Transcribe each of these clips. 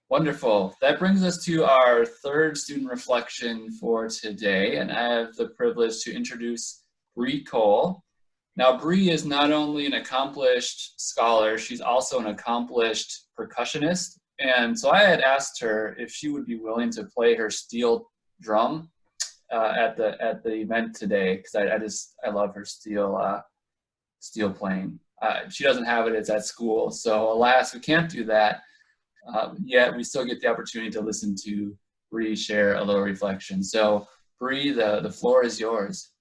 Wonderful. That brings us to our third student reflection for today, and I have the privilege to introduce Bre Cole. Now, Bre is not only an accomplished scholar, she's also an accomplished percussionist. And so I had asked her if she would be willing to play her steel drum at the event today, because I love her steel playing. She doesn't have it; it's at school. So alas, we can't do that. Yet we still get the opportunity to listen to Bre share a little reflection. So Bre, the floor is yours.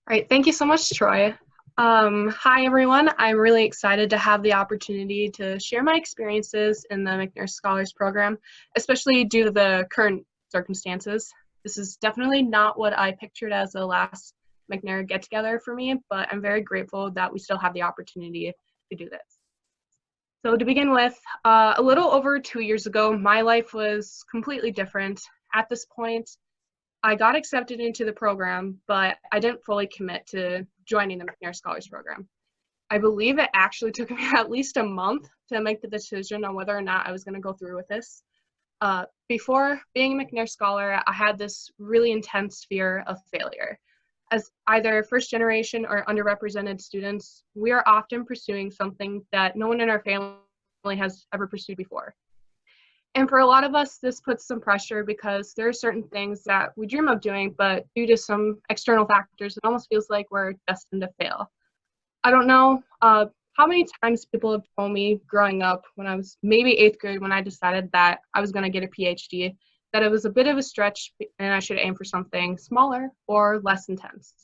All right, thank you so much, Troy. Hi, everyone. I'm really excited to have the opportunity to share my experiences in the McNair Scholars Program, especially due to the current circumstances. This is definitely not what I pictured as the last McNair get-together for me, but I'm very grateful that we still have the opportunity to do this. So to begin with, a little over 2 years ago, my life was completely different. At this point, I got accepted into the program, but I didn't fully commit to joining the McNair Scholars Program. I believe it actually took me at least a month to make the decision on whether or not I was going to go through with this. Before being a McNair Scholar, I had this really intense fear of failure. As either first generation or underrepresented students, we are often pursuing something that no one in our family has ever pursued before. And for a lot of us, this puts some pressure because there are certain things that we dream of doing, but due to some external factors, it almost feels like we're destined to fail. I don't know how many times people have told me growing up when I was maybe 8th grade when I decided that I was going to get a PhD, that it was a bit of a stretch and I should aim for something smaller or less intense.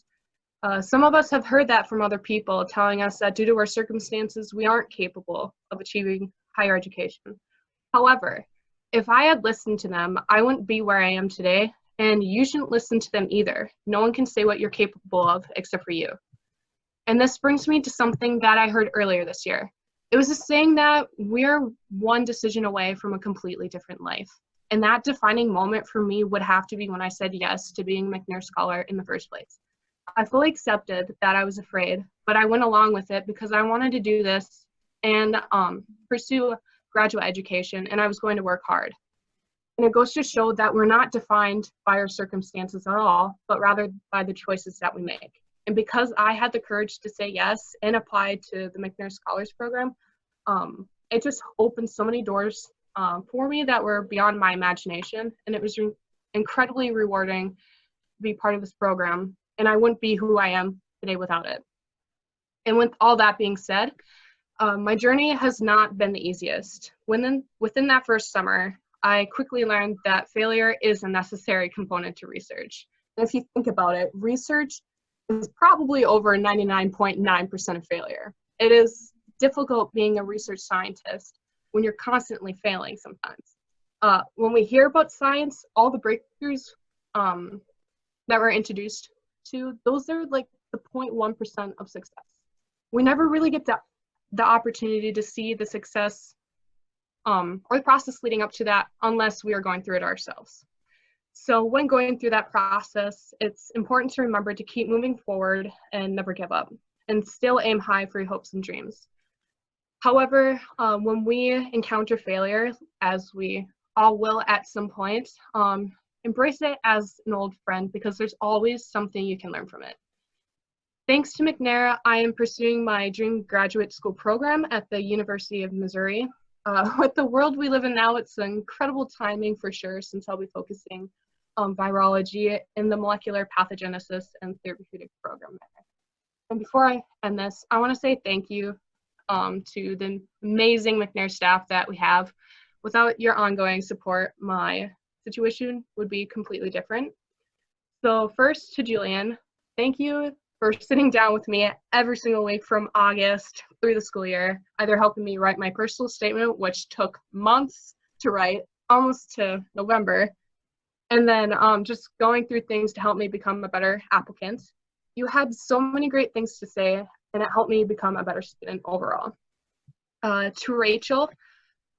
Some of us have heard that from other people telling us that due to our circumstances, we aren't capable of achieving higher education. However, if I had listened to them, I wouldn't be where I am today, and you shouldn't listen to them either. No one can say what you're capable of except for you. And this brings me to something that I heard earlier this year. It was a saying that we're one decision away from a completely different life. And that defining moment for me would have to be when I said yes to being a McNair Scholar in the first place. I fully accepted that I was afraid, but I went along with it because I wanted to do this and pursue graduate education, and I was going to work hard. And it goes to show that we're not defined by our circumstances at all, but rather by the choices that we make. And because I had the courage to say yes and apply to the McNair Scholars Program, it just opened so many doors for me that were beyond my imagination. And it was incredibly rewarding to be part of this program. And I wouldn't be who I am today without it. And with all that being said, my journey has not been the easiest. Within that first summer, I quickly learned that failure is a necessary component to research. And if you think about it, research is probably over 99.9% of failure. It is difficult being a research scientist when you're constantly failing sometimes. When we hear about science, all the breakthroughs that we're introduced to, those are like the 0.1% of success. We never really get the opportunity to see the success or the process leading up to that unless we are going through it ourselves. So when going through that process, it's important to remember to keep moving forward and never give up, and still aim high for your hopes and dreams. However, when we encounter failure, as we all will at some point, embrace it as an old friend because there's always something you can learn from it. Thanks to McNair, I am pursuing my dream graduate school program at the University of Missouri. With the world we live in now, it's incredible timing for sure, since I'll be focusing on virology in the molecular pathogenesis and therapeutic program. And before I end this, I want to say thank you to the amazing McNair staff that we have. Without your ongoing support, my situation would be completely different. So first to Julian, thank you for sitting down with me every single week from August through the school year, either helping me write my personal statement, which took months to write, almost to November, and then just going through things to help me become a better applicant. You had so many great things to say, and it helped me become a better student overall. To Rachel,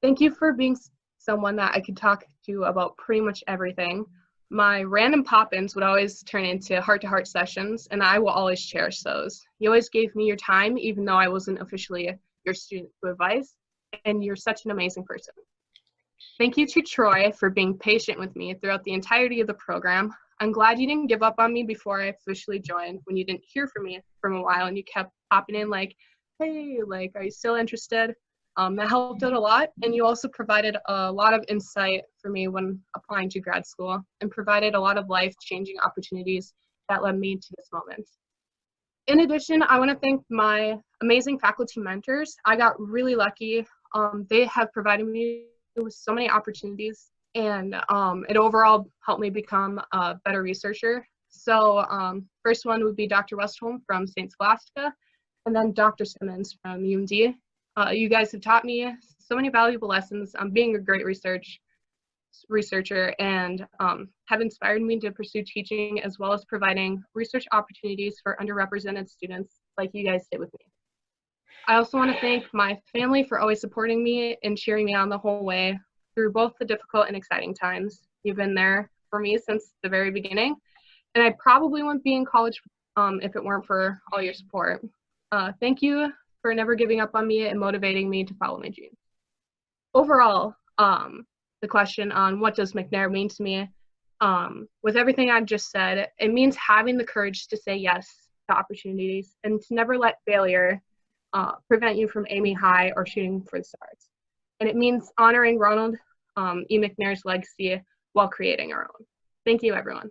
thank you for being someone that I could talk to about pretty much everything. My random pop-ins would always turn into heart-to-heart sessions, and I will always cherish those. You always gave me your time, even though I wasn't officially your student to advise, and you're such an amazing person. Thank you to Troy for being patient with me throughout the entirety of the program. I'm glad you didn't give up on me before I officially joined when you didn't hear from me for a while and you kept popping in like, hey, like, are you still interested? That helped out a lot, and you also provided a lot of insight for me when applying to grad school and provided a lot of life-changing opportunities that led me to this moment. In addition, I want to thank my amazing faculty mentors. I got really lucky. They have provided me with so many opportunities, and it overall helped me become a better researcher. So first one would be Dr. Westholm from St. Scholastica, and then Dr. Simmons from UMD. You guys have taught me so many valuable lessons on being a great researcher and have inspired me to pursue teaching as well as providing research opportunities for underrepresented students like you guys did with me. I also want to thank my family for always supporting me and cheering me on the whole way through both the difficult and exciting times. You've been there for me since the very beginning, and I probably wouldn't be in college if it weren't for all your support. Thank you for never giving up on me and motivating me to follow my dreams. Overall, the question on what does McNair mean to me, with everything I've just said, it means having the courage to say yes to opportunities and to never let failure prevent you from aiming high or shooting for the stars. And it means honoring Ronald E. McNair's legacy while creating our own. Thank you, everyone.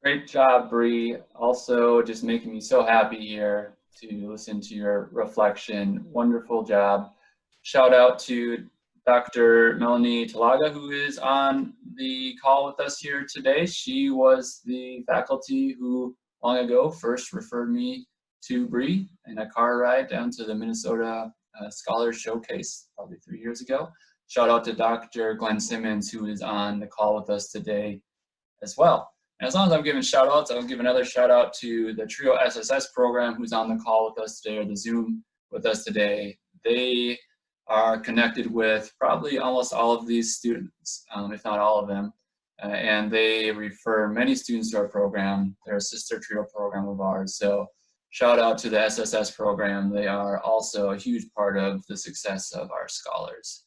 Great job, Bre. Also, just making me so happy here to listen to your reflection. Wonderful job. Shout out to Dr. Melanie Talaga, who is on the call with us here today. She was the faculty who long ago first referred me to Bre in a car ride down to the Minnesota Scholar Showcase probably 3 years ago. Shout out to Dr. Glenn Simmons, who is on the call with us today as well. And as long as I'm giving shout outs, I'll give another shout out to the TRIO SSS program who's on the call with us today, or the Zoom with us today. They are connected with probably almost all of these students, if not all of them. And they refer many students to our program. They're a sister TRIO program of ours. So shout out to the SSS program. They are also a huge part of the success of our scholars.